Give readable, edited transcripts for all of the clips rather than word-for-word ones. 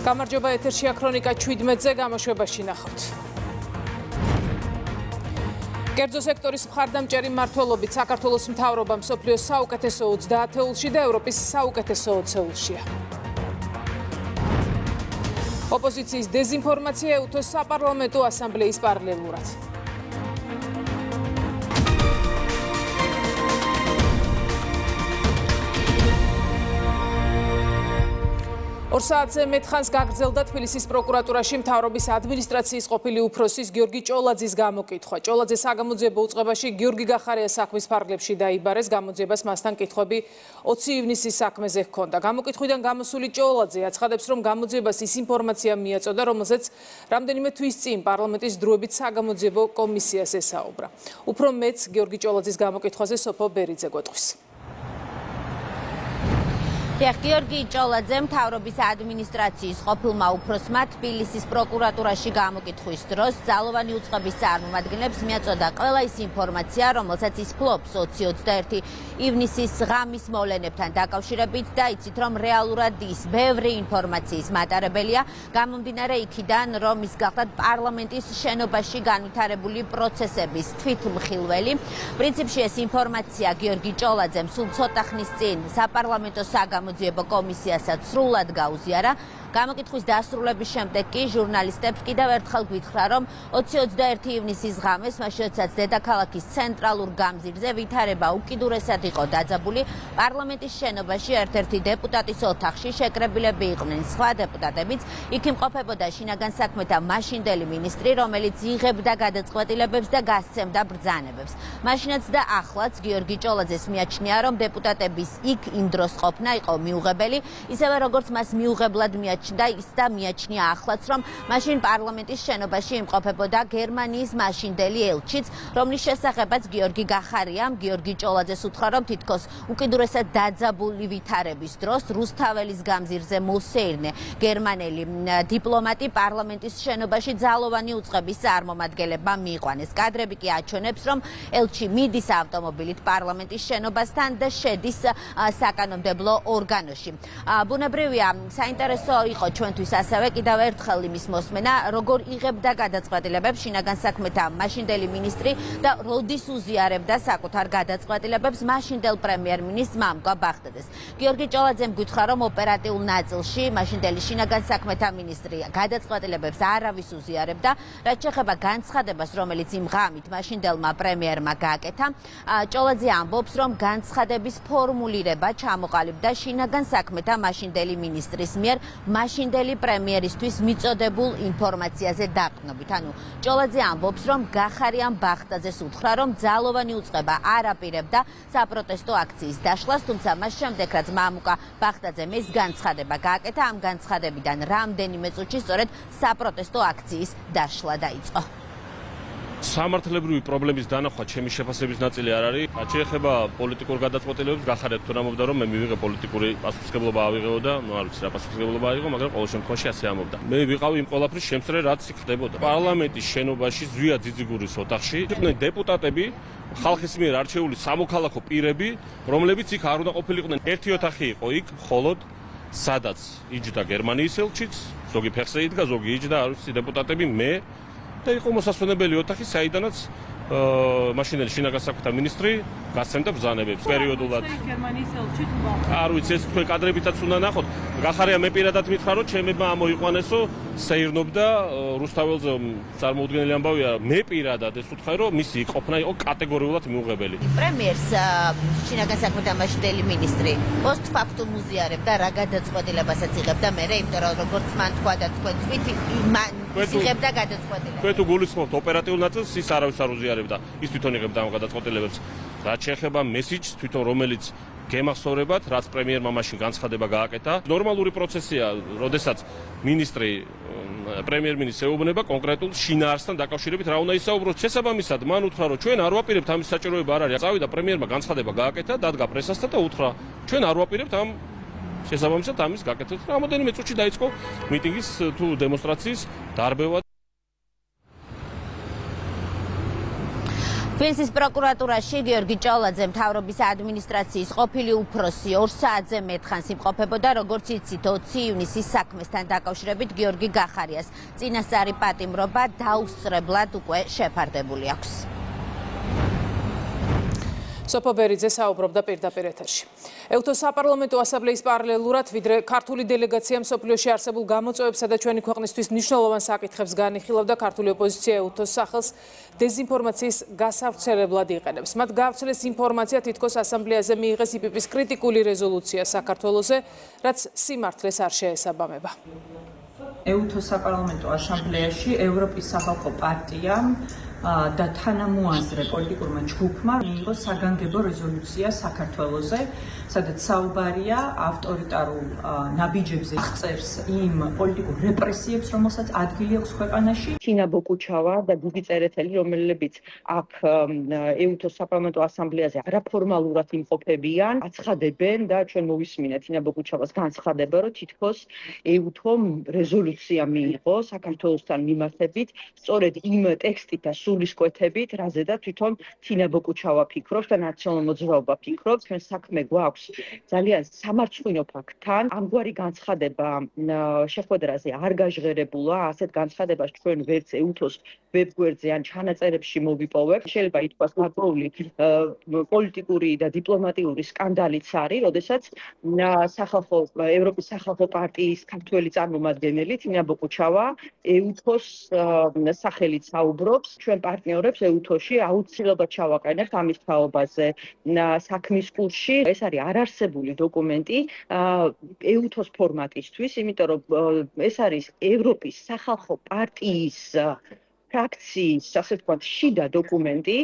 გამარჯობა ეთერშია ქრონიკა 17-ზე გამოშვებაში ნახავთ. კერძო სექტორის მხარდამჭერი მმართველობით საქართველოს მთავრობა მსოფლიოს საუკეთესო 30 ათეულში და ევროპის საუკეთესო 20-ეულშია. ოპოზიციის დეზინფორმაცია ეუთოს საპარლამენტო ასამბლეის პარალელურად. 2 საათზე მეტხანს გაგრძელდა თბილისის პროკურატურაში მთავრობის ადმინისტრაციის ყოფილი უფროსის გიორგი ჭოლაძის გამოკითხვა. ჭოლაძე საგამოძიებო უწყებაში გიორგი გახარიას საქმის ფარგლებში დაიბარეს, გამოძიებას მასთან კითხვები 20 ივნისის საქმეზე ჰქონდა. გამოკითხვიდან გამოსული ჭოლაძე აცხადებს, რომ გამოძიებას ის ინფორმაცია მიაწოდა, რომელზეც რამდენიმე თვის წინ პარლამენტის დროებით საგამოძიებო კომისიას ესაუბრა. უფრო მეც გიორგი ჭოლაძის გამოკითხვაზე სოფო ბერიძე გვეტყვის. გიორგი ჭოლაძე მთავრობის ადმინისტრაციის ყოფილმა უფროსმა თბილისის პროკურატურაში გამოკითხვის დროს ძალოვანი უწყების წარმომადგენლებს მიაწოდა ყველა ის ინფორმაცია, რომელსაც ის ფლობს 20-21 ივნისის ღამის მოვლენებთან დაკავშირებით და იცით, რომ რეალურად ის ბევრი ინფორმაციის მატარებელია, გამომდინარე იქიდან, რომ ის გახლდათ პარლამენტის შენობაში განვითარებული პროცესების თვითმხილველი. პრინციპში ეს ინფორმაცია გიორგი ჭოლაძემ სულ ცოტა ხნის წინ საპარლამენტო საგამოძიებო კომისიასაც სრულად გაუზიარა. გამოკითხვის დასრულების შემდეგ კი ჟურნალისტებს კიდევ ერთხელ გითხრა, რომ 20-21 ივნისის ღამეს, მაშინაც დედაქალაქის ცენტრალურ გამზირზე ვითარება უკიდურესად იყო დაძაბული. პარლამენტის შენობაში ერთ-ერთი დეპუტატის ოთახში შეკრებილები იყვნენ სხვა დეპუტატებიც. იქ იმყოფებოდა შინაგან საქმეთა მაშინდელი მინისტრი, რომელიც იღებდა გადაწყვეტილებებს და გასცემდა ბრძანებებს. მაშინაც და ახლაც გიორგი ჭოლაძეს მიაჩნია, რომ დეპუტატების იქ იმ დროს ყოფნა იყო მიუღებელი, ისევე როგორც მას მიუღებლად მიაჩნია ახლაც, რომ მაშინ პარლამენტის შენობაში იმყოფებოდა გერმანიის მაშინდელი ელჩიც, რომლის შესახებაც გიორგი გახარიამ გიორგი ჭოლაძეს უთხრა, რომ თითქოს უკიდურესად დაძაბული ვითარების დროს რუსთაველის გამზირზე მოსეირნე გერმანელი დიპლომატი პარლამენტის შენობაში ძალოვანი უწყების წარმომადგენლებმა მიიყვანეს. კადრები კი აჩვენებს, რომ ელჩი მიდის ავტომობილით პარლამენტის შენობასთან და შედის საკანონმდებლო ორგანოში. ბუნებრივია, საინტერესო იყო ჩვენთვის ასევე კიდევ ერთხელ იმის მოსმენა, როგორ იღებდა გადაწყვეტილებებს შინაგან საქმეთა მაშინდელი მინისტრი და როდის უზიარებდა საკუთარ გადაწყვეტილებებს მაშინდელ პრემიერ-მინისტრ მამკვა ბახტაძეს. გიორგი ჭოლაძემ გითხრა, რომ ოპერატიულ ნაწილში მაშინდელი შინაგან საქმეთა მინისტრი გადაწყვეტილებებს არავის უზიარებდა, რაც შეეხება განცხადებას, რომელიც იმ ღამით მაშინდელმა პრემიერმა გააკეთა. ჭოლაძე ამბობს, რომ განცხადების ფორმულირება ჩამოყალიბდა შინაგან საქმეთა მაშინდელი მინისტრის მიერ მაშინდელი პრემიერისთვის მიწოდებულ ინფორმაციაზე დაყრდნობით. ანუ ჭოლაძე ამბობს, რომ გახარიამ ბახტაძეს უთხრა, რომ ძალოვანი უწყება არ აპირებდა საპროტესტო აქციის დაშლას, თუმცა მას შემდეგ, რაც მამუკა ბახტაძემ ეს განცხადება გააკეთა, ამ განცხადებიდან რამდენიმე წუთში სწორედ საპროტესტო აქციის დაშლა დაიწყო. სამართლებრივი პრობლემის დანახვა ჩემი შეფასების ნაწილი არ არის. შეეხება პოლიტიკურ გადაწყვეტილებებს, გახარეთ თუ რამობდა, რომ მე მივიღე პოლიტიკური პასუხისმგებლობა ავიღეო და არ ვიცი რა პასუხისმგებლობა აიღო, მაგრამ ყოველ შემთხვევაში ასე ამბობდა. მე ვიყავი იმ ყველაფრის შემსწრე, რაც იქ ხდებოდა. პარლამენტის შენობაში ზვია ძიძიგურის ოთახში იყვნენ დეპუტატები, ხალხის მიერ არჩეული სამოქალაქო პირები, რომლებიც იქ არ უნდა ყოფილიყვნენ. ერთი ოთახი იყო იქ, მხოლოდ სადაც იჯდა გერმანიის ელჩიც, ზოგი ფეხზე იდგა, ზოგი იჯდა, არ ვიცი, დეპუტატები, მე და იყო მოსასვენებელი ოთახი, საიდანაც მაშინდელი შინაგან საქმეთა მინისტრი გასცემდა ბრძანებებს პერიოდულად. გერმანიის ელჩი თუ არ ვიცი, ეს თქვენ კადრებითაც უნდა ნახოთ. გახარია მე პირადად მითხრა, რომ ჩემებმა ამოიყვანესო, საირნობდა რუსთაველზე წარმოუდგენელი ამბავია, მე პირადად ეს უთხრა, რომ მისი ყოფნა იყო კატეგორიულად მიუღებელი. პრემიერს შინაგან საქმეთა მაშინდელი მინისტრი პოსტფაქტუმ უზიარებდა რა გადაწყვეტილებასაც იღებდა მერე, იმიტომ რომ როგორც მან თქვა და თქვენ თვით იღებდა გადაწყვეტილებას. თქვენ თუ გულისხმობთ ოპერატიულ ნაწილს, ის არავის არ უზიარებდა. ის თვითონ იღებდა ამ გადაწყვეტილებებს. რაც შეეხება მესიჯს, თვითონ რომელიც გემახსოვრებათ, რაც პრემიერმა მაშინ განცხადება გააკეთა. ნორმალური პროცესია, როდესაც მინისტრი პრემიერ-მინისტრს ეუბნება კონკრეტულ შინაარსთან დაკავშირებით რა უნდა ისაუბროს. შესაბამისად, მან უთხრა, რომ ჩვენ არ ვაპირებთ ამის საჭიროება არ არის. წავიდა პრემიერმა განცხადება გააკეთა, დადგა პრესასთან და უთხრა, ჩვენ არ ვაპირებთ ამ შესაბამისად ამის გაკეთებას. რამოდენიმე წუთში დაიწყო მიტინგის თუ დემონსტრაციის დარბევა. თბილისის პროკურატურაში გიორგი ჭოლაძე მთავრობის ადმინისტრაციის ყოფილი უფროსი 2 საათზე მეტხანს იმყოფებოდა, როგორც იცით 20 ივნისის საქმესთან დაკავშირებით გიორგი გახარიას წინასწარი პატიმრობა დაუსწრებლად უკვე შეფარდებული აქვს. სოფო ბერიძე საუბრობდა პირდაპირ ეთერში. ევთოს საპარლამენტო ასამბლეის პარალელურად, ვიდრე ქართული დელეგაცია მსოფლიოში არსებულ გამოწვევებსა და ჩვენი ქვეყნისთვის მნიშვნელოვან საკითხებს განიხილავდა, ქართული ოპოზიცია ევთოს სახელს დეზინფორმაციის გასავრცელებლად იყენებს. მათ გავრცელეს ინფორმაცია, თითქოს ასამბლეაზე მიიღეს იპიპის კრიტიკული რეზოლუცია საქართველოზე, რაც სიმართლეს არ შეესაბამება. ევთოს საპარლამენტო ასამბლეაში ევროპის სახალხო პარტიამ და თანამოაზრე პოლიტიკურმა ჯგუფმა მიიღო საგანგებო რეზოლუცია საქართველოზე, სადაც საუბარია ავტორიტარულ ნაბიჯებზე აღწერს იმ პოლიტიკურ რეპრესიებს, რომელსაც ადგილი აქვს ქვეყანაში. თინა ბოკუჩავა და გუგი წერეთელი, რომლებიც აქ ევთოს საპარლამენტო ასამბლეაზე არაფორმალურად იმყოფებიან, აცხადებენ და ჩვენ მოვისმინეთ თინა ბოკუჩავას განცხადება, რომ თითქოს ევთომ რეზოლუცია მიიღო საქართველოსთან მიმართებით, სწორედ იმ ტექსტით და სულისკვეთებით, რაზედაც თვითონ თინა ბოკუჩავა ფიქრობს და ნაციონალურ მოძრაობა ფიქრობს. ჩვენ საქმე გვაქვს ძალიან სამარცხვინო ფაქტთან. ამგვარი განცხადება შეხვედრაზე არ გაჟღერებულა, ასეთ განცხადებას ჩვენ ვერც ევთოს ვებგვერდზე ან ჩანაწერებში მოვიპოვებთ. შეიძლება ითქვას გარკვეული პოლიტიკური და დიპლომატიური სკანდალიც არის, როდესაც ევროპის სახალხო პარტიის ქართველი წარმომადგენელი თინა ბოკუჩავა ევთოს სახელით საუბრობს. ჩვენ პარტნიორებს ევთოში აუცილებლად ჩავაყენებთ ამის თაობაზე საქმის კურსში. ეს არის არარსებული დოკუმენტი ევთოს ფორმატისთვის, იმიტომ რომ ეს არის ევროპის სახალხო პარტიის ფრაქციის, ასე ვთქვათ, შიდა დოკუმენტი.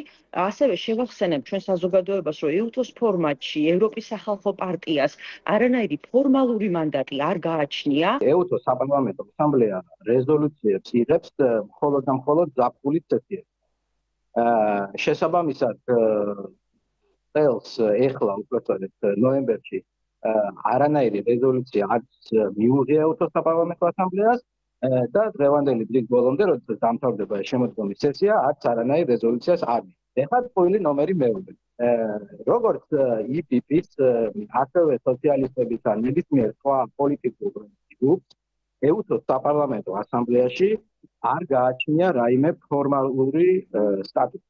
ასევე შევახსენებ ჩვენ საზოგადოებას, რომ ევთოს ფორმატში ევროპის სახალხო პარტიას არანაირი ფორმალური მანდატი არ გააჩნია. ევთოს საპარლამენტო ასამბლეა რეზოლუციებს იღებს მხოლოდ და მხოლოდ ზაფხულის სესიაზე. შესაბამისად წელს ეხლა უბრალოდ ნოემბერში არანაირი რეზოლუცია არც მიუღია ევთოს საპარლამენტო ასამბლეას და დღევანდელი დღის ბოლომდე, როდესაც დამთავრდება შემოდგომის სესია, არც არანაირ რეზოლუციას არ მიიღეს. ეხლა წყვილი ნომერი მეორე. როგორც იპიპის, ასევე სოციალისტების ან ნებისმიერ სხვა პოლიტიკურ ჯგუფს ევთოს საპარლამენტო ასამბლეაში არ გააჩნია რაიმე ფორმალური სტატუსი.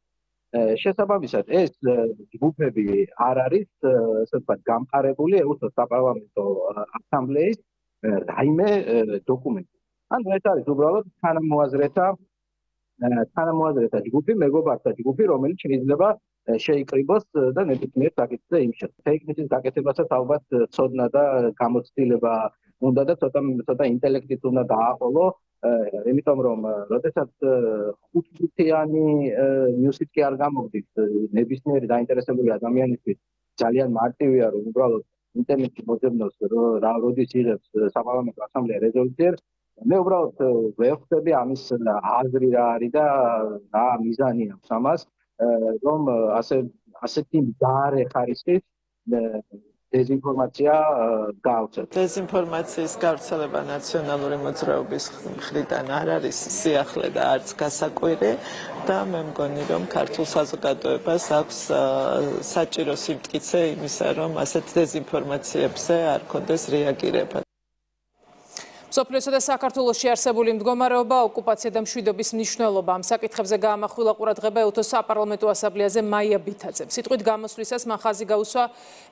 შესაბამისად, ეს ჯგუფები არ არის, ასე ვთქვათ, გამყარებული ევთოს საპარლამენტო ასამბლეის რაიმე დოკუმენტი. ან ეს არის უბრალოდ თანამოაზრეთა ჯგუფი, მეგობართა ჯგუფი, რომელიც შეიძლება შეიკრიბოს და ნებისმიერ საკითხზე იმშეს. ტექნიკის გაკეთებასაც ალბათ ცოდნა და გამოცდილება უნდა და ცოტა ინტელექტით უნდა დააყოლო, იმიტომ რომ როდესაც ხუთწუთიანი ნიუსით კი არ გამოგდის, ნებისმიერი დაინტერესებული ადამიანისთვის ძალიან მარტივია, რომ უბრალოდ ინტერნეტში მოძებნოს, როდის იღებს საპარლამენტო ასამბლეა რეზოლუციებს. მე უბრალოდ ვერ ხვდები ამის აზრი რა არის და რა მიზანი აქვს ამას, რომ ასეთი მდარე ხარისხის დეზინფორმაცია გავრცელდეს. დეზინფორმაციის გავრცელება ნაციონალური მოძრაობის მხრიდან არ არის სიახლე და არც გასაკვირი და მე მგონი, რომ ქართულ საზოგადოებას აქვს საჭირო სიმტკიცე იმისა, რომ ასეთ დეზინფორმაციებზე არ ქონდეს რეაგირება. მსოფლიოსა და საქართველოში არსებული მდგომარეობა, ოკუპაცია და მშვიდობის მნიშვნელობა ამ საკითხებზე გაამახვილა ყურადღება ევთოს საპარლამენტო ასამბლეაზე მაია ბითაძემ. სიტყვით გამოსვლისას მან ხაზი გაუსვა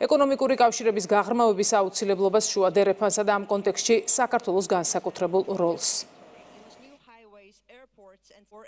ეკონომიკური კავშირების გაღრმავების აუცილებლობას შუა დერეფანსა და ამ კონტექსტში საქართველოს განსაკუთრებულ როლს.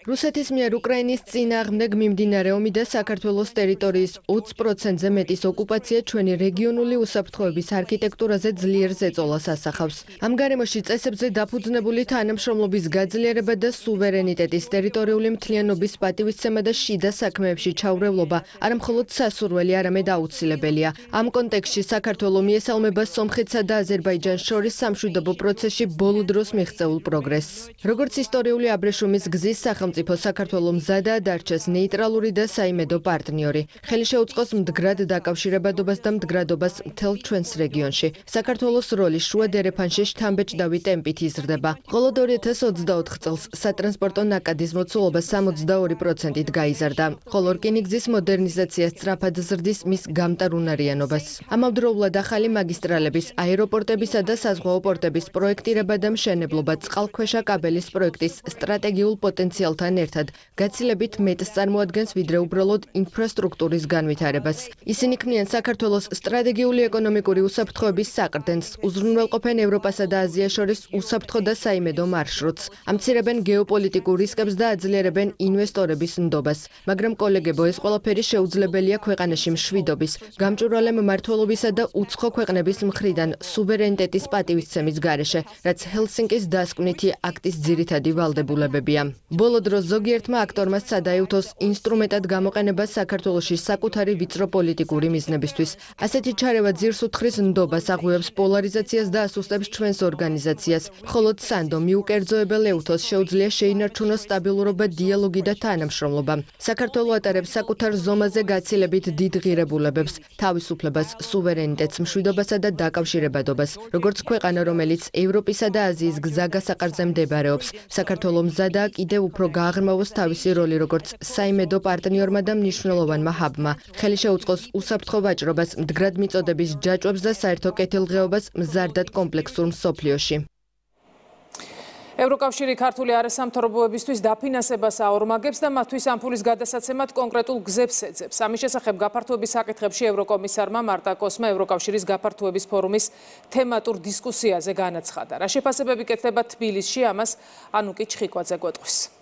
რუსეთის მიერ უკრაინის წინააღმდეგ მიმდინარე ომი და საქართველოს ტერიტორიის 20%-ზე მეტის ოკუპაცია ჩვენი რეგიონული უსაფრთხოების არქიტექტურაზე ძლიერ ზეწოლას ასახავს. ამ გარემოში წესებზე დაფუძნებული თანამშრომლობის გაძლიერება და სუვერენიტეტის ტერიტორიული მთლიანობის პატივისცემა და შიდა საქმეებში ჩაურევლობა არამხოლოდ სასურველი, არამედ აუცილებელია. ამ კონტექსტში საქართველო მიესალმება სომხეთსა და აზერბაიჯანს შორის სამშვიდობო პროცესში ბოლო დროს მიღწეულ პროგრესს. როგორც ისტორიული აბრეშუმის გზის სახელმწიფო საქართველო მზადაა დარჩეს ნეიტრალური და საიმედო პარტნიორი. ხელი შეუწყოს მდგრად დაკავშირებადობას და მდგრადობას მთელ ჩვენს რეგიონში. საქართველოს როლი შუა დერეფანში შთამბეჭდავი ტემპით იზრდება. მხოლოდ 2024 წელს სატრანსპორტო ნაკადის მოცულობა 62%-ით გაიზარდა, ხოლო რკინიგზის მოდერნიზაცია სწრაფად ზრდის მის გამტარუნარიანობას. ამავდროულად ახალი მაგისტრალების, აეროპორტებისა და საზღვაო პორტების პროექტირება და მშენებლობა წყალქვეშა კაბელის პროექტის სტრატეგიულ პოტენციალთან ერთად გაცილებით მეტს წარმოადგენს ვიდრე უბრალოდ ინფრასტრუქტურის განვითარებას. ისინი ქმნიან საქართველოს სტრატეგიული ეკონომიკური უსაფრთხოების საყრდენს, უზრუნველყოფენ ევროპასა და აზიას შორის უსაფრთხო და საიმედო მარშრუტს, ამცირებენ გეოპოლიტიკურ რისკებს და აძლიერებენ ინვესტორების ნდობას. მაგრამ კოლეგებო, ეს ყველაფერი შეუძლებელია ქვეყანაში მშვიდობის, გამჭვირვალე მმართველობისა და უცხო ქვეყნების მხრიდან სუვერენიტეტის პატივისცემის გარეშე, რაც ჰელსინკის დასკვნითი აქტის ძირითადი ვალდებულებებია. ბოლო დროს ზოგიერთმა აქტორმა სცადა ეუთოს ინსტრუმენტად გამოყენება საქართველოში საკუთარი ვიწრო პოლიტიკური მიზნებისთვის. ასეთი ჩარევა ძირს უთხრის ნდობას, აღვივებს პოლარიზაციას და ასუსტებს ჩვენს ორგანიზაციას. მხოლოდ სანდო მიუკერძოებელ ეუთოს შეუძლია შეინარჩუნოს სტაბილურობა, დიალოგი და თანამშრომლობა. საქართველო ატარებს საკუთარ ზომაზე გაცილებით დიდ ღირებულებებს, თავისუფლებას, სუვერენიტეტს, მშვიდობასა და დაკავშირებადობას. როგორც ქვეყანა, რომელიც ევროპისა და აზიის გზაგასაყარზე მდებარეობს, საქართველო მზადაა კიდევ უფრო გააღრმავოს თავისი როლი როგორც საიმედო პარტნიორმა და მნიშვნელოვანმა ჰაბმა. ხელი შეუწყოს უსაფრთხო ვაჭრობას, მდგრად მიწოდების ჯაჭვებს და საერთო კეთილდღეობას მზარდად კომპლექსურ მსოფლიოში. ევროკავშირი ქართული არასამთავრობოებისთვის დაფინანსებას აორმაგებს და მათთვის ამ ფულის გადასაცემად კონკრეტულ გზებს ეძებს. ამის შესახებ გაფართოების საკითხებში ევროკომისარმა მარტა კოსმა ევროკავშირის გაფართოების ფორუმის თემატურ დისკუსიაზე განაცხადა. რა შეფასებები კეთდება თბილისში, ამას ანუკი ჩხიკვაძე გვეტყვის.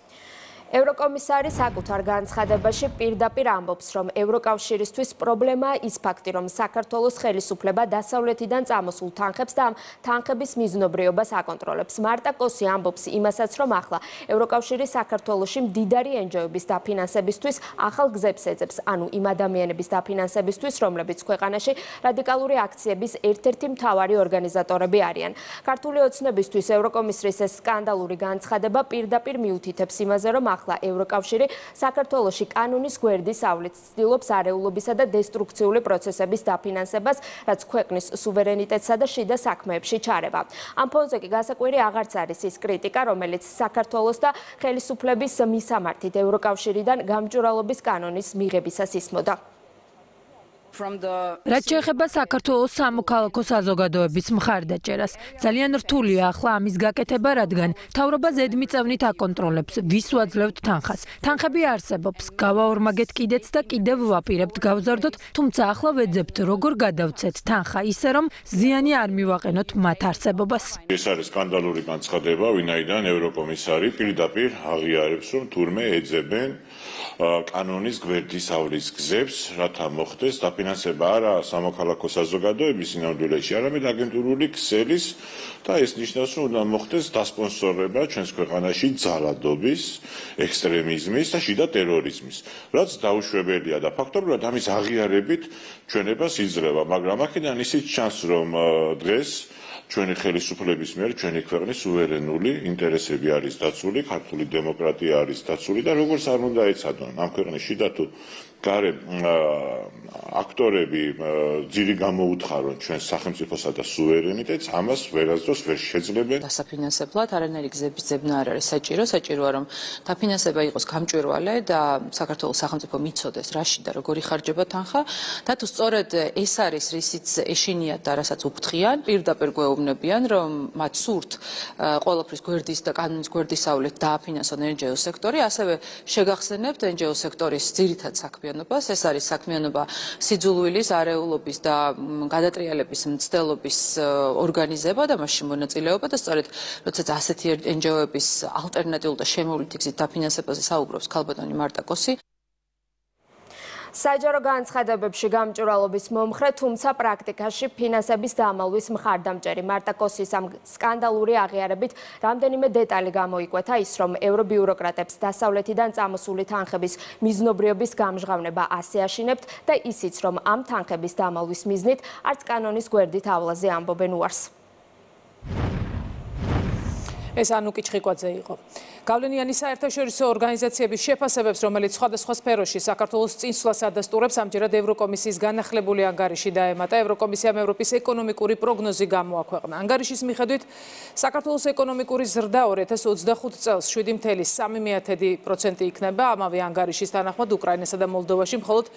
ევროკომისარი საკუთარ განცხადებაში პირდაპირ ამბობს, რომ ევროკავშირისთვის პრობლემაა ის ფაქტი, რომ საქართველოს ხელისუფლება დასავლეთიდან წამოსულ თანხებს და ამ თანხების მიზნობრიობას აკონტროლებს. მარტა კოსი ამბობს იმასაც, რომ ახლა ევროკავშირი საქართველოში მდიდარი ენჯოების დაფინანსებისთვის ახალ გზებს ეძებს, ანუ იმ ადამიანების დაფინანსებისთვის, რომლებიც ქვეყანაში რადიკალური აქციების ერთ-ერთი მთავარი ორგანიზატორები არიან. ქართული ოცნებისთვის ევროკომისრის ეს სკანდალური განცხადება პირდაპირ მიუთითებს იმაზე, რომ ახლა ევროკავშირი საქართველოში კანონის გვერდის ავლით ცდილობს არეულობისა და დესტრუქციული პროცესების დაფინანსებას, რაც ქვეყნის სუვერენიტეტსა და შიდა საქმეებში ჩარევა. ამ ფონზე კი გასაკვირი აღარც არის ის კრიტიკა, რომელიც საქართველოს და ხელისუფლების მისამართით ევროკავშირიდან გამჭვირვალობის კანონის მიღებისას ისმოდა. რაც შეეხება საქართველოს სამოქალაქო საზოგადოების მხარდაჭერას, ძალიან რთულია ახლა ამის გაკეთება, რადგან მთავრობა ზედმიწევნით აკონტროლებს, ვის ვაძლევთ თანხას. თანხები არსებობს, გავაორმაგეთ კიდეც და კიდევ ვაპირებთ გავზარდოთ, თუმცა ახლა ვეძებთ, როგორ გადავცეთ თანხა ისე, რომ ზიანი არ მივაყენოთ მათ არსებობას. ეს არის სკანდალური განცხადება, ვინაიდან ევროკომისარი პირდაპირ აღიარებს, რომ თურმე ეძებენ კანონის გვერდის ავლის გზებს, რათა მოხდეს დაფინანსება არა სამოქალაქო საზოგადოების სინამდვილეში, არამედ აგენტურული ქსელის და ეს ნიშნავს, რომ უნდა მოხდეს დასპონსორება ჩვენს ქვეყანაში ძალადობის, ექსტრემიზმის და შიდა ტერორიზმის, რაც დაუშვებელია და ფაქტობრივად ამის აღიარებით ჩვენებას იძლევა, მაგრამ აქედან ისიც ჩანს, რომ დღეს ჩვენი ხელისუფლების მიერ ჩვენი ქვეყნის სუვერენული ინტერესები არის დაცული, ქართული დემოკრატია არის დაცული და როგორც არ უნდა ეცადონ ამ ქვეყნის შიდა თუ გარე აქტორები ძირი გამოუთხარონ ჩვენს სახელმწიფოსა და სუვერენიტეტს, ამას ვერასდროს ვერ შეძლებენ. დასაფინანსებლად არანაირი გზების ძებნა არ არის საჭირო, საჭიროა რომ დაფინანსება იყოს გამჭვირვალე და საქართველოს სახელმწიფო მიცოდეს რაში და როგორ იხარჯება თანხა და თუ სწორედ ეს არის რისიც ეშინიათ და რასაც უფრთხიან, პირდაპირ გვეუბნებიან, რომ მათ სურთ ყველაფრის გვერდის და კანონის გვერდის ავლით დააფინანსონ NGO სექტორი, ასევე შეგახსენებთ NGO სექტორის ძირითად საქმიანობას, ეს არის საქმიანობა სიძულვილის, არეულობის და გადატრიალების მცდელობის ორგანიზება და მასში მონაწილეობა და სწორედ როდესაც ასეთი NGO-ების ალტერნატიულ და შემოვლითი გზით დაფინანსებაზე საუბრობს ქალბატონი მარტა კოსი. საჯარო განცხადებებში გამჭვირვალობის მომხრე, თუმცა პრაქტიკაში ფინანსების დამალვის მხარდამჭერი მარტა კოსის ამ სკანდალური აღიარებით რამდენიმე დეტალი გამოიკვეთა, ის რომ ევრობიუროკრატებს დასავლეთიდან წამოსული თანხების მიზნობრიობის გამჟღავნება ასე აშინებთ და ისიც რომ ამ თანხების დამალვის მიზნით არც კანონის გვერდით ავლაზე ამბობენ უარს. ეს ანუკი ჩხიკვაძე იყო. გავლენიანი საერთაშორისო ორგანიზაციების შეფასებებს, რომელიც სხვადასხვა სფეროში საქართველოს წინსვლას ადასტურებს, ამჯერად ევროკომისიის განახლებული ანგარიში დაემატა. ევროკომისიამ ევროპის ეკონომიკური პროგნოზი გამოაქვეყნა. ანგარიშის მიხედვით საქართველოს ეკონომიკური ზრდა 2025 წელს 7.3% იქნება. ამავე ანგარიშის თანახმად უკრაინასა და მოლდოვაში მხოლოდ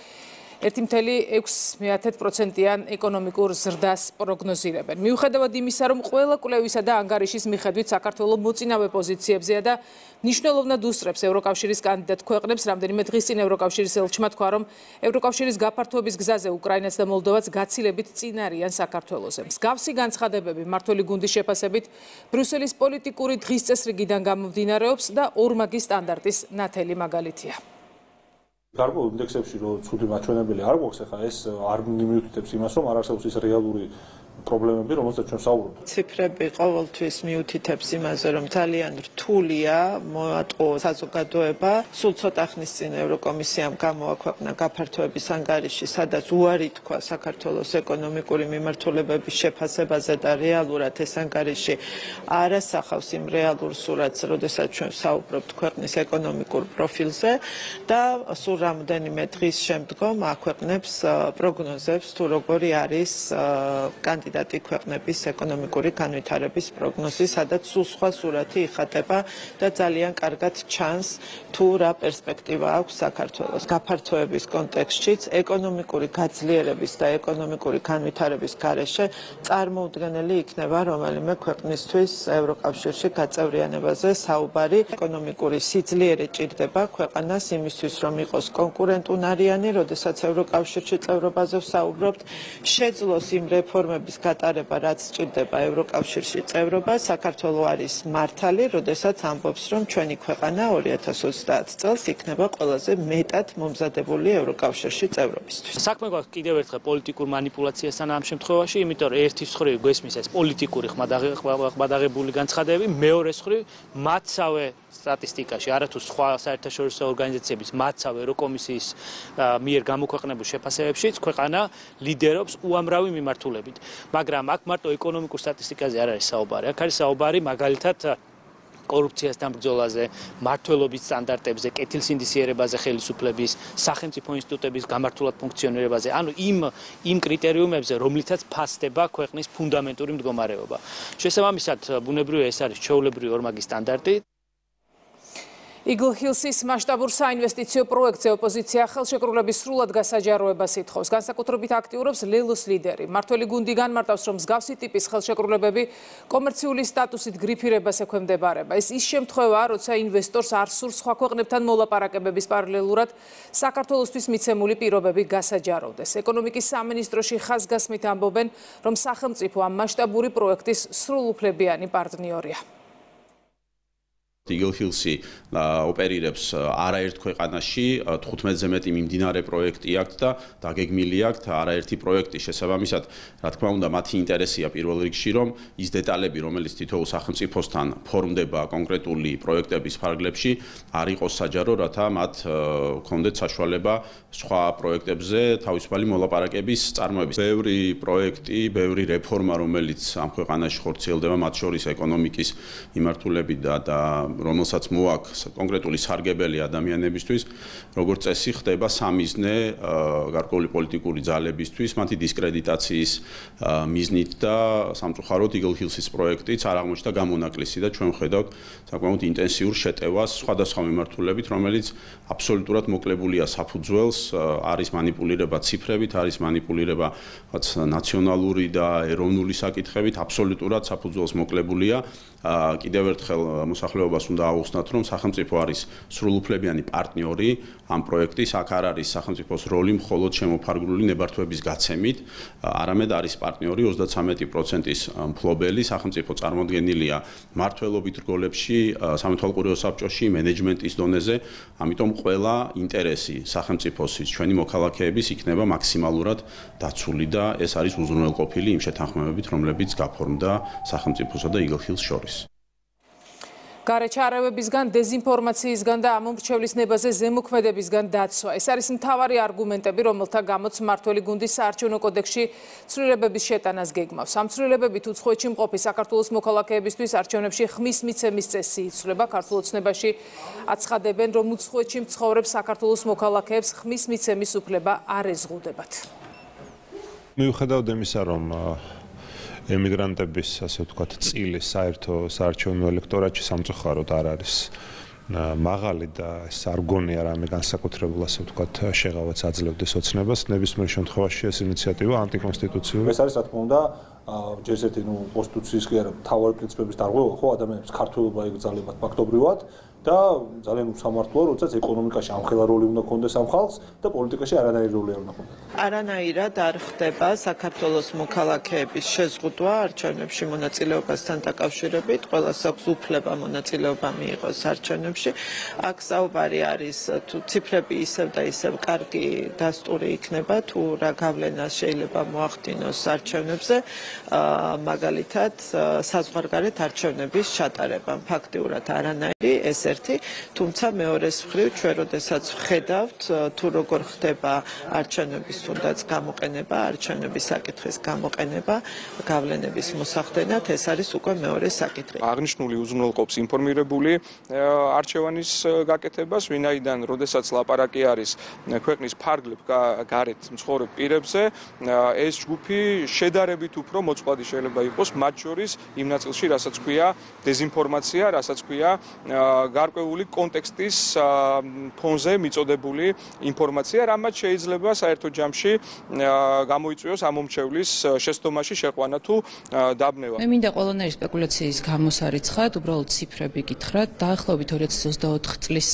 1.6%-იან ეკონომიკურ ზრდას პროგნოზირებენ. მიუხედავად იმისა, რომ ყველა კვლევისა და ანგარიშის მიხედვით საქართველო მოწინავე პოზიციებზეა და მნიშვნელოვნად უსწრებს ევროკავშირის კანდიდატ ქვეყნებს, რამდენიმე დღის წინ ევროკავშირის ელჩმა თქვა, რომ ევროკავშირის გაფართოების გზაზე უკრაინაც და მოლდოვაც გაცილებით წინ არიან საქართველოზე. მსგავსი განცხადებები მმართველი გუნდის შეფასებით ბრიუსელის პოლიტიკური დღის წესრიგიდან გამომდინარეობს და ორმაგი სტანდარტის ნათელი მაგალითია. გარკვეულ ინდექსებში რო ცუდი მაჩვენებელი არ გვაქვს, ახლა ეს არ მიუთითებს იმას, რომ არ არსებობს ის რეალური პრობლემები, რომელსაც ჩვენ საუბრობთ. ციფრები ყოველთვის მიუთითებს იმაზე, რომ ძალიან რთულია მოატყო საზოგადოება. სულ ცოტა ხნის წინ ევროკომისიამ გამოაქვეყნა გაფართოების ანგარიში, სადაც უარი თქვა საქართველოს ეკონომიკური მიმართულებების შეფასებაზე და რეალურად ეს ანგარიში არ ასახავს იმ რეალურ სურათს, როდესაც ჩვენ საუბრობთ ქვეყნის ეკონომიკურ პროფილზე და სულ რამდენიმე დღის შემდგომ აქვეყნებს პროგნოზებს, თუ როგორი არის კანდიდატი ქვეყნების ეკონომიკური განვითარების პროგნოზი, სადაც სულ სხვა სურათი იხატება და ძალიან კარგად ჩანს, თუ რა პერსპექტივა აქვს საქართველოს. გაფართოების კონტექსტშიც ეკონომიკური გაძლიერების და ეკონომიკური განვითარების გარეშე წარმოუდგენელი იქნება რომელიმე ქვეყნისთვის ევროკავშირში გაწევრიანებაზე საუბარი. ეკონომიკური სიძლიერე ჭირდება ქვეყანას იმისთვის, რომ იყოს კონკურენტუნარიანი, როდესაც ევროკავშირში წევრობაზე ვსაუბრობთ, შეძლოს იმ რეფორმების გატარება, რაც სჭირდება ევროკავშირში წევრობა. საქართველო არის მართალი, როდესაც ამბობს, რომ ჩვენი ქვეყანა 2030 წელს იქნება ყველაზე მეტად მომზადებული ევროკავშირში წევრობისთვის. საქმე გვაქვს კიდევ ერთხელ პოლიტიკურ манипуляციასთან ამ შემთხვევაში, იმიტომ რომ ერთის მხრივ გვესმის ეს პოლიტიკური ხმადაღებული განცხადებები, მეორეს მხრივ მათსავე სტატისტიკაში, არათუ სხვა საერთაშორისო ორგანიზაციების მათსავე ევროკომისიის მიერ გამოქვეყნებულ შეფასებებშიც ქვეყანა ლიდერობს უამრავი მიმართულებით. მაგრამ აქ მარტო ეკონომიკურ სტატისტიკაზე არ არის საუბარი. აქ არის საუბარი მაგალითად კორუფციასთან ბრძოლაზე, მმართველობის სტანდარტებზე, კეთილსინდისიერებაზე, ხელისუფლების, სახელმწიფო ინსტიტუტების გამართულად ფუნქციონირებაზე, ანუ იმ კრიტერიუმებზე, რომლითაც ფასდება ქვეყნის ფუნდამენტური მდგომარეობა. შესაბამისად, ბუნებრივია ეს არის ჩვეულებრივი ორმაგი სტანდარტი. Eagle Hills-ის მასშტაბურ საინვესტიციო პროექტზე ოპოზიცია ხელშეკრულების სრულად გასაჯაროებას ითხოვს. განსაკუთრებით აქტიურობს ლელოს ლიდერი. მმართველი გუნდი განმარტავს, რომ მსგავსი ტიპის ხელშეკრულებები კომერციული სტატუსით გრიფირებას ექვემდებარება. ეს ის შემთხვევაა, როცა ინვესტორს არ სურს სხვა ქვეყნებთან მოლაპარაკებების პარალელურად საქართველოსთვის მიცემული პირობები გასაჯაროვდეს. ეკონომიკის სამინისტროში ხაზგასმით ამბობენ, რომ სახელმწიფო ამ მასშტაბური პროექტის სრულუფლებიანი პარტნიორია. Eagle Hills-ი ოპერირებს არაერთ ქვეყანაში 15-ზე მეტი მიმდინარე პროექტი აქვს და დაგეგმილი აქვს არაერთი პროექტი. შესაბამისად, რა თქმა უნდა, მათი ინტერესია პირველ რიგში, რომ ის დეტალები, რომელიც თითოეულ სახელმწიფოსთან ფორმდება კონკრეტული პროექტების ფარგლებში, არ იყოს საჯარო, რათა მათ ჰქონდეთ საშუალება სხვა პროექტებზე თავისუფალი მოლაპარაკების წარმოების. ბევრი პროექტი, ბევრი რეფორმა, რომელიც ამ ქვეყანაში ხორციელდება, მათ შორის ეკონომიკის მიმართულებით და რომელსაც მოაქვს კონკრეტული სარგებელი ადამიანებისთვის, როგორც წესი ხდება სამიზნე გარკვეული პოლიტიკური ძალებისთვის, მათი დისკრედიტაციის მიზნით და სამწუხაროდ Eagle Hills-ის პროექტიც არ აღმოჩნდა გამონაკლისი და ჩვენ ვხედავთ საკმაოდ ინტენსიურ შეტევას სხვადასხვა მიმართულებით, რომელიც აბსოლუტურად მოკლებულია საფუძველს, არის манипуლირება ციფრებით, არის манипуლირება ნაციონალური და ეროვნული საკითხებით, აბსოლუტურად საფუძველს მოკლებულია. კიდევ ერთხელ მოსახლეობას უნდა აუხსნათ, რომ სახელმწიფო არის სრულუფლებიანი პარტნიორი ამ პროექტის, აქ არ არის სახელმწიფოს როლი მხოლოდ შემოფარგლული ნებართვების გაცემით, არამედ არის პარტნიორი 33%-ის მფლობელი, სახელმწიფო წარმოდგენილია მმართველობით რგოლებში, სამეთვალყურეო საბჭოში, მენეჯმენტის დონეზე, ამიტომ ყველა ინტერესი სახელმწიფოსის, ჩვენი მოქალაქეების იქნება მაქსიმალურად დაცული და ეს არის უზრუნველყოფილი იმ შეთანხმებებით, რომლებიც გაფორმდა სახელმწიფოსა და Eagle Hills შორის. გარეჩარევებისგან, დეზინფორმაციისგან და ამომრჩევლის ნებაზე ზემოქმედებისგან დაცვა. ეს არის მთავარი არგუმენტები, რომელთა გამოც მმართველი გუნდი საარჩევნო კოდექსში ცვლილებების შეტანას გეგმავს. ამ ცვლილებებით უცხოეთში მყოფი საქართველოს მოქალაქეებისთვის არჩევნებში ხმის მიცემის წესი იცვლება. ქართულ ოცნებაში აცხადებენ, რომ უცხოეთში მცხოვრებ საქართველოს მოქალაქეებს ხმის მიცემის უფლება არ ეზღუდებათ. მიუხედავად იმისა, რომ ემიგრანტების, ასე ვთქვათ, წილი საერთო საარჩევნო ელექტორატში სამწუხაროდ არ არის მაღალი და ეს არ გონია რამე განსაკუთრებულ, ასე ვთქვათ, შეღავაც აძლევდეს ოცნებას. ნებისმიერ შემთხვევაში ეს ინიციატივა ანტიკონსტიტუციური. ეს არის რა თქმა უნდა ჯერ ერთი კონსტიტუციის კი არა მთავარი პრინციპების დარღვევა, ხო, ადამიანებს ქართულობა ეკრძალებათ ფაქტობრივად და ძალიან უსამართლოა, როდესაც ეკონომიკაში ამხელა როლი უნდა კონდეს ამ ხალხს და პოლიტიკაში არანაირი როლი არ უნდა კონდეს. არანაირად არ ხდება საქართველოს მოქალაქეების შეზღუდვა არჩევნებში მონაწილეობასთან დაკავშირებით. ყველას აქვს უფლება მონაწილეობა მიიღოს არჩევნებში. აქ საუბარი არის თუ ციფრები ისევ და ისევ კარგი დასტური იქნება, თუ რა გავლენა შეიძლება მოახდინოს არჩევნებზე, მაგალითად საზღვარგარეთ არჩევნების ჩატარება. ფაქტიურად არანაირი ეს ერთი, თუმცა მეორეს მხრივ ჩვენ როდესაც ვხედავთ თუ როგორ ხდება არჩევნების თუნდაც გამოყენება, არჩევნების საკითხის გამოყენება, გავლენების მოსახდენად, ეს არის უკვე მეორე საკითხი. აღნიშნული უზრუნველყოფს ინფორმირებული არჩევანის გაკეთებას, ვინაიდან როდესაც ლაპარაკი არის ქვეყნის ფარგლებ გარეთ მცხოვრებ პირებზე, ეს ჯგუფი შედარებით უფრო მოწყვლადი შეიძლება იყოს მათ შორის იმ ნაწილში, რასაც ქვია დეზინფორმაცია, რასაც ქვია გარკვეული კონტექსტის ფონზე მიწოდებული ინფორმაცია, რამაც შეიძლება საერთო ჯამში გამოიწვიოს ამომრჩევლის შეცდომაში შეყვანა თუ დაბნევა. მე მინდა ყველანაირი სპეკულაციის გამოსარიცხად, უბრალოდ ციფრები გითხრათ, დაახლოებით 2024 წლის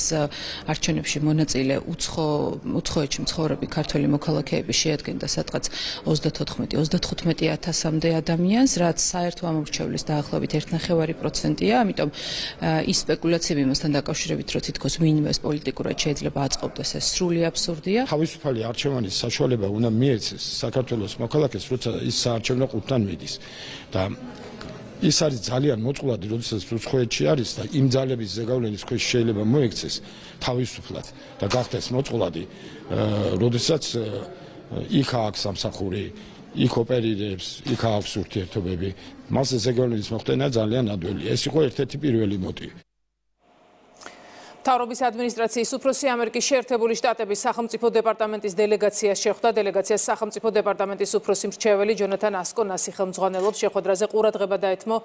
არჩევნებში მონაწილე უცხოეთში მცხოვრები ქართველი მოქალაქეები შეადგენდა სადღაც 34-35,000-მდე ადამიანს, რაც საერთო ამომრჩევლის დაახლოებით 1,5%-ია, ამიტომ ის სპეკულაციები მასთან დაკავშირებით, რომ თითქოს ვინმე პოლიტიკურად შეიძლება აწყობდეს, ეს სრული აბსურდია. თავისუფალი არჩევანის საშუალება უნდა მიეცეს საქართველოს მოქალაქეს, როცა ის საარჩევნო ყუთთან მიდის და ის არის ძალიან მოწყვლადი, როდესაც უცხოეთში არის და იმ ძალების ზეგავლენის ქვეშ შეიძლება მოექცეს თავისუფლად და გახდეს მოწყვლადი, როდესაც იქ აქვს სამსახური, იქ ოპერირებს, იქ აქვს ურთიერთობები, მასზე ზეგავლენის მოხდენა ძალიან ადვილი. ეს იყო ერთ-ერთი პირველი მოტივი. მთავრობის ადმინისტრაციის უფროსი ამერიკის შეერთებული შტატების სახელმწიფო დეპარტამენტის დელეგაციას შეხვდა. დელეგაციას სახელმწიფო დეპარტამენტის უფროსი მრჩეველი ჯონათან ასკონასი ხელმძღვანელობს. შეხვედრაზე ყურადღება დაეთმო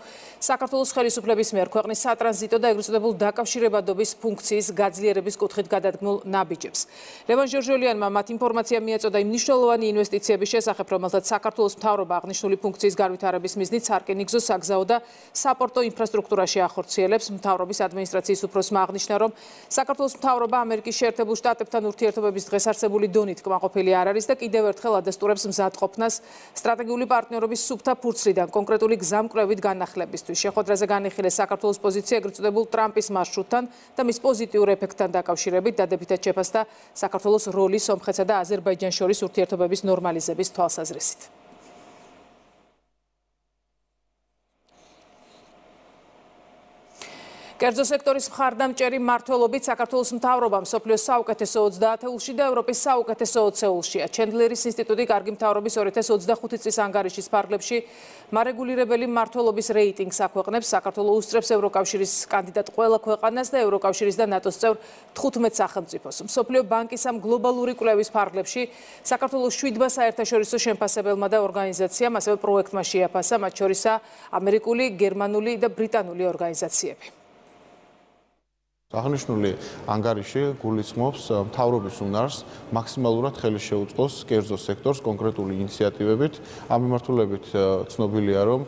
საქართველოს ხელისუფლების მიერ ქვეყნის სატრანზიტო და ეგრეთ წოდებულ დაკავშირებადობის ფუნქციის გაძლიერების კუთხით გადადგმულ ნაბიჯებს. ლევან ჟორჟოლიანმა მათ ინფორმაცია მიაწოდა იმ მნიშვნელოვანი ინვესტიციების შესახებ, რომელთაც საქართველოს მთავრობა აღნიშნული ფუნქციის განვითარების მიზნით სარკინიგზო, საგზაო და საპორტო ინფრასტრუქტურაში ახორციელებს. მთავრობის ადმინისტრაციის უფროსმა აღნიშნა, რომ საქართველოს მთავრობა ამერიკის შეერთებულ შტატებთან ურთიერთობების დღეს არსებული დონით კმაყოფილი არ არის და კიდევ ერთხელ ადასტურებს მზადყოფნას სტრატეგიული პარტნიორობის სუფთა ფურცლიდან კონკრეტული გზამკვლევით განახლებისთვის. შეხვედრაზე განიხილეს საქართველოს პოზიცია ეგრეთ წოდებულ ტრამპის მარშრუტთან და მის პოზიტიურ ეფექტთან დაკავშირებით. დადებითად შეფასდა საქართველოს როლი სომხეთსა და აზერბაიჯანს შორის ურთიერთობების ნორმალიზების თვალსაზრისით. კერძო სექტორის მხარდამჭერი მმართველობით საქართველოს მთავრობამ მსოფლიოს საუკეთესო 30 ათეულში და ევროპის საუკეთესო 20-ეულშია. ჩენდლერის ინსტიტუტი კარგი მთავრობის 2025 წლის ანგარიშის ფარგლებში მარეგულირებელი მმართველობის რეიტინგს აქვეყნებს. საქართველოს უსწრებს ევროკავშირის კანდიდატ ყველა ქვეყანას და ევროკავშირის და ნატოს წევრ 15 სახელმწიფოს. მსოფლიო ბანკის ამ გლობალური კვლევის ფარგლებში საქართველოს 7 საერთაშორისო შემფასებელმა და ორგანიზაციამ, ასევე პროექტმა შეაფასა, მათ შორისაა ამერიკული, გერმანული და ბრიტანული ორგანიზაციები. აღნიშნული ანგარიში გულისხმობს მთავრობის უნარს მაქსიმალურად ხელი შეუწყოს კერძო სექტორს კონკრეტული ინიციატივებით. ამ მიმართულებით ცნობილია, რომ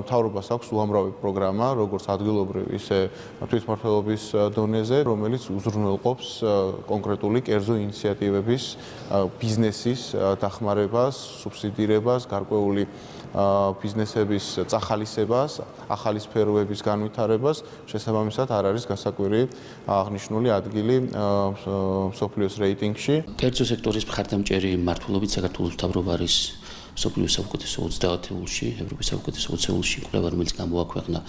მთავრობას აქვს უამრავი პროგრამა, როგორც ადგილობრივ, ისე თვითმმართველობის დონეზე, რომელიც უზრუნველყოფს კონკრეტული კერძო ინიციატივების ბიზნესის დახმარებას, სუბსიდირებას, გარკვეული ბიზნესების წახალისებას, ახალი სფეროების განვითარებას, შესაბამისად არ არის გასაკვირი აღნიშნული ადგილი მსოფლიოს რეიტინგში. კერძო სექტორის მხარდამჭერი მმართველობით საქართველოს მთავრობა არის სოფლიოს საუკეთესო 20 ათეულში, ევროპის საუკეთესო 20-ში კვლევა, რომელიც გამოაქვეყნა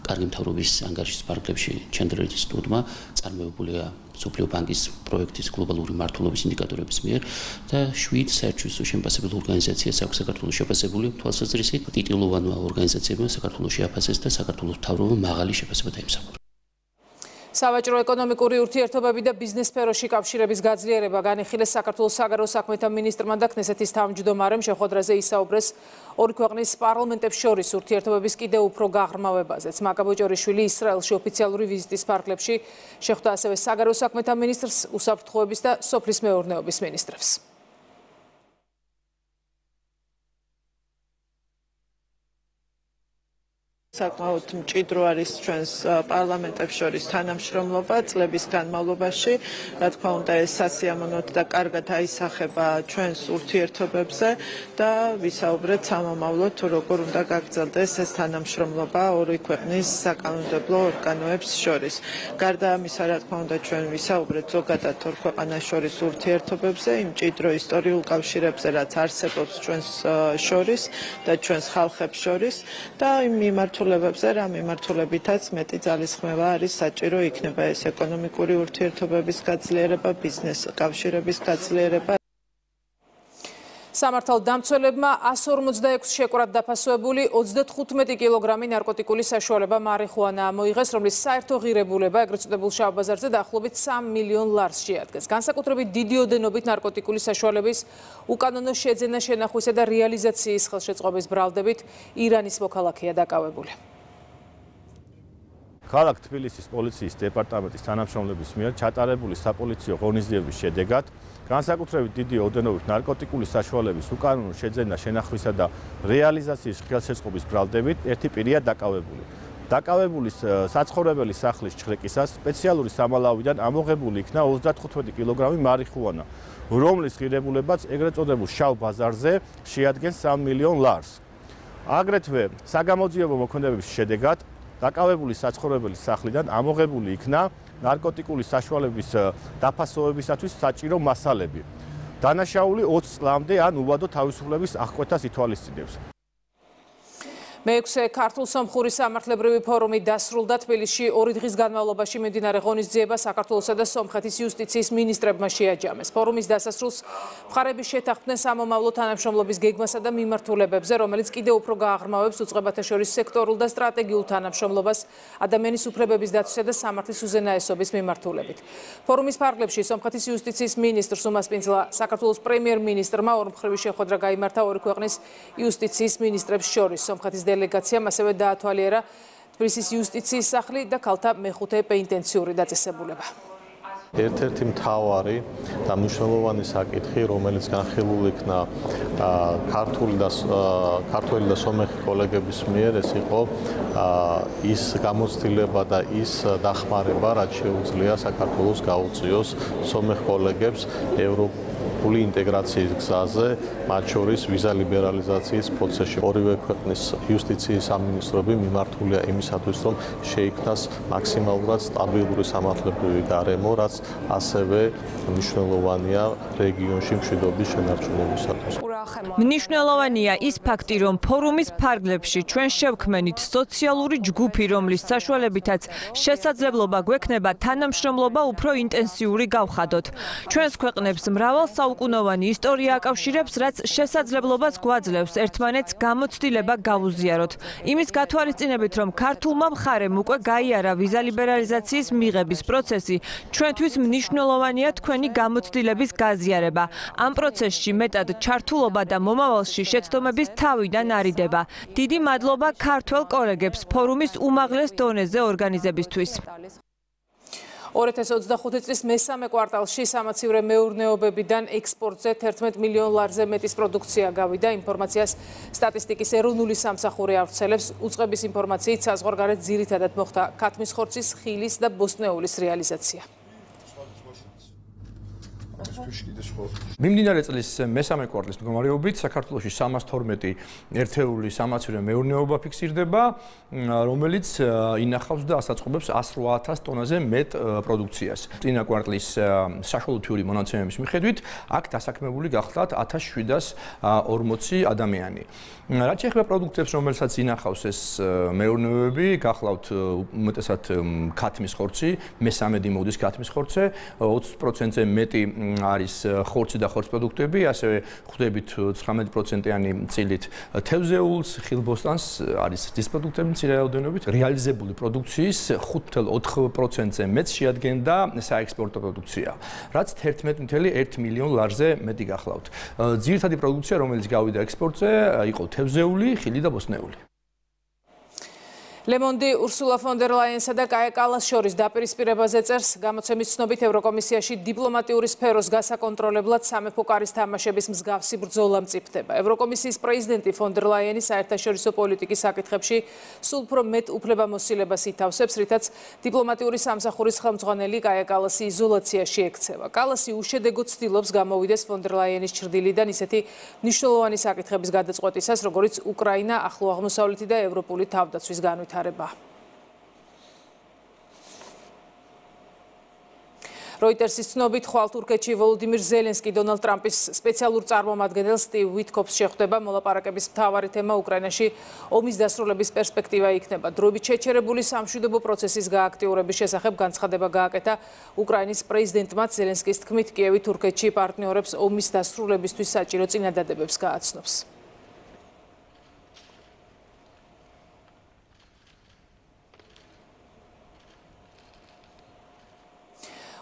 კარგი მთავრობის ანგარიშის პარკლებში ჩენდრელის ინსტიტუტმა, წარმოებულია სოფლიო ბანკის პროექტის გლობალური მართლობის ინდიკატორების მიერ და 7 საერთაშორისო შემოწმებელ ორგანიზაციას აქვს საქართველოს შეფასებული თვალსაზრისით ტიტულოვანმა ორგანიზაციებმა საქართველოს შეაფასეს და საქართველოს მთავრობამ მაღალი შეფასება დაიმსახურა. სავაჭრო ეკონომიკური ურთიერთობები და ბიზნეს სფეროში კავშირების გაძლიერება განიხილეს საქართველოს საგარეო საქმეთა მინისტრმა და ქნესეთის თავმჯდომარემ შეხვედრაზე ისაუბრეს ორი ქვეყნის პარლამენტებს შორის ურთიერთობების კიდევ უფრო გაღრმავებაზეც. მაკა ბოჭორიშვილი ისრაელში ოფიციალური ვიზიტის პარკლებში შეხვდა ასევე საგარეო საქმეთა მინისტრს, უსაფრთხოების და სოფლის მეურნეობის მინისტრებს. საკმაოდ მჭიდრო არის ჩვენს პარლამენტებს შორის თანამშრომლობა წლების განმავლობაში. რა თქმა უნდა, ეს სასიამოვნოდ და კარგად აისახება ჩვენს ურთიერთობებზე და ვისაუბრეთ სამომავლოდ, როგორ უნდა გაგრძელდეს ეს თანამშრომლობა ორი ქვეყნის საკანონმდებლო ორგანოებს შორის. გარდა ამისა, რა თქმა უნდა, ჩვენ ვისაუბრეთ ზოგადად ორ ქვეყანას შორის ურთიერთობებზე, იმ მჭიდრო ისტორიულ კავშირებზე, რაც არსებობს ჩვენს შორის და ჩვენს ხალხებს შორის და იმ რა მიმართულებითაც მეტი ძალისხმევა არის საჭირო იქნება ეს ეკონომიკური ურთიერთობების გაძლიერება, ბიზნეს კავშირების გაძლიერება. სამართალდამცველებმა 156 შეკვრად დაფასებული 35 კილოგრამი ნარკოტიკული საშუალება მარიხუანა მოიღეს, რომლის საერთო ღირებულება ეგრეთ წოდებულ შავ ბაზარზე დაახლოებით 3 მილიონ ლარს შეადგენს. განსაკუთრებით დიდი ოდენობით ნარკოტიკული საშუალების უკანონო შეძენა, შენახვისა და რეალიზაციის ხელშეწყობის ბრალდებით ირანის მოქალაქეა დაკავებული. ქალაქ თბილისის პოლიციის დეპარტამენტის თანამშრომლების მიერ ჩატარებული საპოლიციო ღონისძიების შედეგად განსაკუთრებით დიდი ოდენობით ნარკოტიკული საშუალების უკანონო შეძენა, შენახვისა და რეალიზაციის ხელშეწყობის ბრალდებით ერთი პირია დაკავებული. დაკავებულის საცხოვრებელი სახლის ჩხრეკისას სპეციალური სამალავიდან ამოღებული იქნა 35 კილოგრამი მარიხუანა, რომლის ღირებულებაც ეგრეთ წოდებულ შავ ბაზარზე შეადგენს 3 მილიონ ლარს. აგრეთვე საგამოძიებო მოქმედებების შედეგად დაკავებული საცხოვრებელი სახლიდან ამოღებული იქნა ნარკოტიკული საშუალების დაფასოვებისათვის საჭირო მასალები. დანაშაული 20 წლამდე ან უვადო თავისუფლების აღკვეთას ითვალისწინებს. მეექვსე ქართულ სომხური სამართლებრივი ფორუმი დასრულდა თბილისში. 2 დღის განმავლობაში მიმდინარე ღონისძიება საქართველოსა და სომხეთის იუსტიციის მინისტრებმა შეაჯამეს. ფორუმის დასასრულს მხარები შეთანხმდნენ სამომავლო თანამშრომლობის გეგმასა და მიმართულებებზე, რომელიც კიდევ უფრო გააღრმავებს უწყებათა შორის სექტორულ და სტრატეგიულ თანამშრომლობას ადამიანის უფლებების დაცვისა და სამართლის უზენაესობის მიმართულებით. ფორუმის ფარგლებში სომხეთის იუსტიციის მინისტრს უმასპინძლა საქართველოს პრემიერ-მინისტრმა ორმხრივი შეხვედრა გაიმართა ორი ქვეყნის იუსტიციის მინისტრებს შორის. სომხეთის დელეგაციამ ასევე დაათვალიერა თბილისის იუსტიციის სახლი და ქალთა მეხუთე პენიტენციური დაწესებულება. ერთ-ერთი მთავარი და მნიშვნელოვანი საკითხი, რომელიც განხილულ იქნა ქართველი და სომეხი კოლეგების მიერ, ეს იყო ის გამოცდილება და ის დახმარება, რაც შეუძლია საქართველოს გაუწიოს სომეხ კოლეგებს ევროპული ინტეგრაციის გზაზე, მათ შორის ვიზა ლიბერალიზაციის პროცესში. ორივე ქვეყნის იუსტიციის სამინისტროები მიმართულია იმისათვის, რომ შეიქმნას მაქსიმალურად სტაბილური სამართლებრივი გარემო, რაც ასევე მნიშვნელოვანია რეგიონში მშვიდობის შენარჩუნებისათვის. მნიშვნელოვანია ის ფაქტი, რომ ფორუმის ფარგლებში ჩვენ შევქმნით სოციალური ჯგუფი, რომლის საშუალებითაც შესაძლებლობა გვექნება თანამშრომლობა უფრო ინტენსიური გავხადოთ. ჩვენს ქვეყნებს მრავალ საუკუნოვანი ისტორია აკავშირებს, რაც შესაძლებლობას გვაძლევს ერთმანეთს გამოცდილება გავუზიაროთ. იმის გათვალისწინებით, რომ ქართულმა მხარემ უკვე გაიარა ვიზა ლიბერალიზაციის მიღების პროცესი, ჩვენთვის მნიშვნელოვანია თქვენი გამოცდილების გაზიარება. ამ პროცესში მეტად ჩართულობა და მომავალში შეცდომების თავიდან არიდება. დიდი მადლობა ქართველ კოლეგებს ფორუმის უმაღლეს დონეზე ორგანიზებისთვის. 2025 წლის მესამე კვარტალში სამაცივრე მეურნეობებიდან ექსპორტზე 11 მილიონ ლარზე მეტის პროდუქცია გავიდა. ინფორმაციას სტატისტიკის ეროვნული სამსახური ავრცელებს. უწყების ინფორმაციით საზღვარგარეთ ძირითადად მოხდა ქათმის ხორცის, ხილის და ბოსტნეულის რეალიზაცია. წლის ქვეშ კიდე სხვა. მიმდინარე წლის მესამე კვარტლის მდგომარეობით საქართველოში 312 ერთეული სამაცივრო მეურნეობა ფიქსირდება, რომელიც ინახავს და ასაწყობებს 108,000 ტონაზე მეტ პროდუქციას. წინა კვარტლის საშუალო თვიური მონაცემების მიხედვით აქ დასაქმებული გახლავთ 1740 ადამიანი. რაც შეეხება პროდუქტებს, რომელსაც ინახავს ეს მეურნეობები, გახლავთ უმეტესად ქათმის ხორცი, მესამედი მოდის ქათმის ხორცზე, 20%-ზე მეტი არის ხორცი და ხორცის პროდუქტები, ასევე ხვდებით 19%-იანი წილით თევზეულს, ხილბოსტანს, არის ძის პროდუქტები მცირე რაოდენობით. რეალიზებული პროდუქციის 5.4%-ზე მეტ შეადგენდა საექსპორტო პროდუქცია, რაც 11.1 მილიონ ლარზე მეტი გახლავთ. ძირითადი პროდუქცია, რომელიც გავიდა ექსპორტზე, იყო თევზეული, ხილი და ბოსტნეული. ლემონდი ურსულა ფონ დერ ლაიენსა და კაია კალას შორის დაპირისპირებაზე წერს, გამოცემის ცნობით ევროკომისიაში დიპლომატიური სფეროს გასაკონტროლებლად სამეფო კარის თამაშების მსგავსი ბრძოლა მწიფდება. ევროკომისიის პრეზიდენტი ფონ დერ ლაიენი საერთაშორისო პოლიტიკის საკითხებში სულ უფრო მეტ უფლებამოსილებას ითავსებს, რითაც დიპლომატიური სამსახურის ხელმძღვანელი კაია კალასი იზოლაციაში ექცევა. კალასი უშედეგოდ ცდილობს გამოვიდეს ფონ დერ ლაიენის ჩრდილიდან ისეთი მნიშვნელოვანი საკითხების გადაწყვეტისას, როგორც უკრაინა, ახლო აღმოსავლეთი და ევროპული თავდაცვის განვითარება. როიტერსის ცნობით, ხვალ თურქეთში ვოლოდიმირ ზელენსკი დონალდ ტრამპის სპეციალურ წარმომადგენელ სტივ ვიტკოფს შეხვდება. მოლაპარაკების მთავარი თემა უკრაინაში ომის დასრულების პერსპექტივა იქნება. დროებით შეჩერებული სამშვიდობო პროცესის გააქტიურების შესახებ განცხადება გააკეთა უკრაინის პრეზიდენტმა. ზელენსკის თქმით, კიევი თურქეთში პარტნიორებს ომის დასრულებისთვის საჭირო წინადადებებს გააცნობს.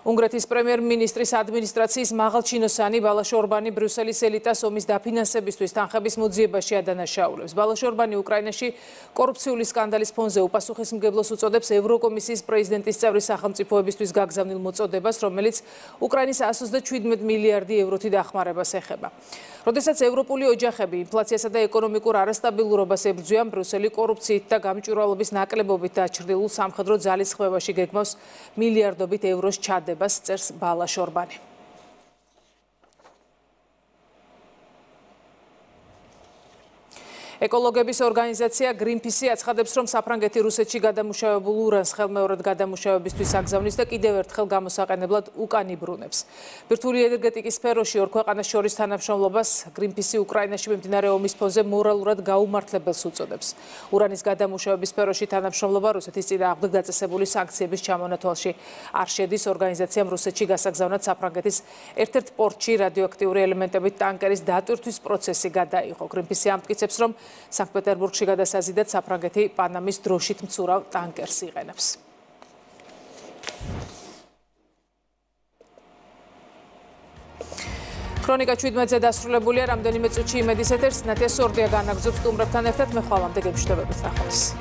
უნგრეთის პრემიერ-მინისტრის ადმინისტრაციის მაღალჩინოსანი ბალაშ ორბანი ბრიუსელის ელიტას ომის დაფინანსებისთვის თანხების მოძიებაში ადანაშაულებს. ბალაშ ორბანი უკრაინაში კორუფციული სკანდალის ფონზე უპასუხისმგებლოს უწოდებს ევროკომისიის პრეზიდენტის წევრი სახელმწიფოებისთვის გაგზავნილ მოწოდებას, რომელიც უკრაინის 127 მილიარდი ევროთი დახმარებას ეხება. როდესაც ევროპული ოჯახები ინფლაციასა და ეკონომიკურ არასტაბილურობას ებრძვიან, ბრიუსელი კორუფციით და გამჭვირვალობის ნაკლებობით დაჩრდილულ სამხედრო ძალისხმევაში გეგმავს მილიარდობით ევროს ჩადებას, წერს ბალაშ ორბანი. ეკოლოგების ორგანიზაცია Greenpeace აცხადებს, რომ საფრანგეთი რუსეთში გადამუშავებულ ურანს ხელმეორედ გადამუშავებისთვის აგზავნის და კიდევ ერთხელ გამოსაყენებლად უკან იბრუნებს. ბირთვული ენერგეტიკის სფეროში ორ ქვეყანას შორის თანამშრომლობას Greenpeace უკრაინაში მიმდინარე ომის ფონზე მორალურად გაუმართლებელს უწოდებს. ურანის გადამუშავების სფეროში თანამშრომლობა რუსეთის წინააღმდეგ დაწესებული სანქციების ჩამონათვალში არ შედის. ორგანიზაციამ რუსეთში გასაგზავნად საფრანგეთის ერთ-ერთ პორტში რადიოაქტიური ელემენტებით ტანკერის დატვირთვის პროცესი გადაიღო. Greenpeace ამტკიცებს, რომ სანქტ-პეტერბურგში გადასაზიდად საფრანგეთი პანამის დროშით მცურავ ტანკერს იყენებს. ქრონიკა 17-ზე დასრულებულია. რამდენიმე წუთში იმედის ეთერს ნატია სორდია განაგზობს სტუმრებთან ერთად. მე ხვალამდე გემშვიდობებით ნახავთ.